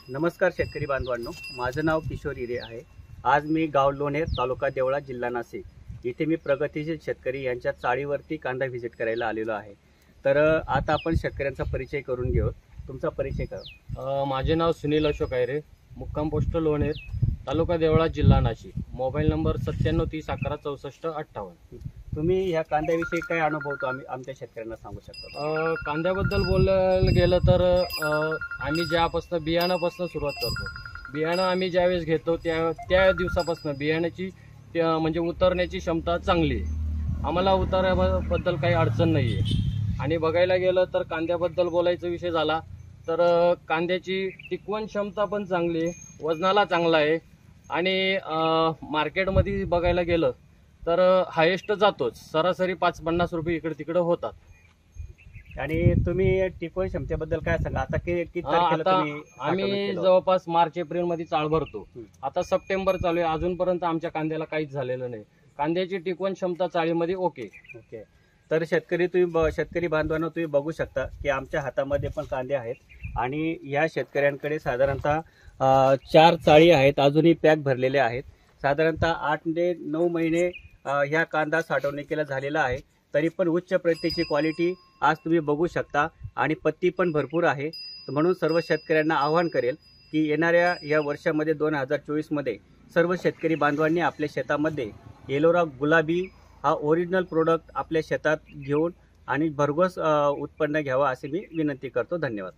नमस्कार शेतकरी बांधवांनो, माझं नाव किशोर हिरे आहे। आज मी गाव लोणेर, तालुका देवळा, जिल्हा नाशिक इथे मी प्रगतिशील शेतकरी यांच्या चाळीवरती कांदा व्हिजिट करायला आलेलो आहे। तर आता आपण शेतकऱ्यांचा परिचय करून घेऊ। तुमचा परिचय करा। माझे नाव सुनील अशोक आहे, मुक्काम पोस्ट लोणेर, तालुका देवळा, जिल्हा नाशिक। Mobile number 9730116458। तुम्ही ह्या कांद्याविषयी काय अनुभवतो आमच्या शेतकऱ्यांना सांगू शकता? कांद्याबद्दल बोलायला गेलं तर आम्ही ज्यापासून बियाणापासून सुरुवात करतो, बियाणं आम्ही ज्यावेळेस घेतो त्या दिवसापासून बियाण्याची म्हणजे उतरण्याची क्षमता चांगली आहे। आम्हाला उताराबद्दल काही अडचण नाही आहे। आणि बघायला गेलं तर कांद्याबद्दल बोलायचा विषय झाला तर कांद्याची टिकवण क्षमता पण चांगली आहे, वजनाला चांगला आहे आणि मार्केटमध्ये बघायला गेलं तर हायेस्ट जातोच, सरासरी 5-50 रुपये इकडे तिकडे होतात। आणि तुम्ही टिकवण क्षमतेबद्दल काय सांगा? आता किती तारखेला तुम्ही आम्ही जवळपास मार्च एप्रिल मध्ये चाळ भरतो। आता सप्टेंबर चालू आहे, अजूनपर्यंत आमच्या कांद्याला काहीच झालेलं नाही। कांद्याची टिकवण क्षमता चाळीमध्ये ओके। तर शेतकरी बांधवांनो, तुम्ही बघू शकता की आमच्या हातामध्ये पण कांदे आहेत आणि या शेतकऱ्यांकडे साधारणतः 4 चाळी आहेत, अजूनही पॅक भरलेले आहेत। साधारणतः 8 ते 9 महिने ह्या कांदा साठवणुकीला झालेला आहे, तरी पण उच्च प्रतीची क्वालिटी आज तुम्ही बघू शकता आणि पत्ती पण भरपूर आहे। म्हणून सर्व शेतकऱ्यांना आवाहन करेल की येणाऱ्या या वर्षामध्ये 2024 मध्ये सर्व शेतकरी बांधवांनी आपल्या शेतामध्ये एलोरा गुलाबी हा ओरिजिनल प्रोडक्ट आपल्या शेतात घेऊन आणि भरघोस उत्पन्न घ्यावा असे मी विनंती करतो। धन्यवाद।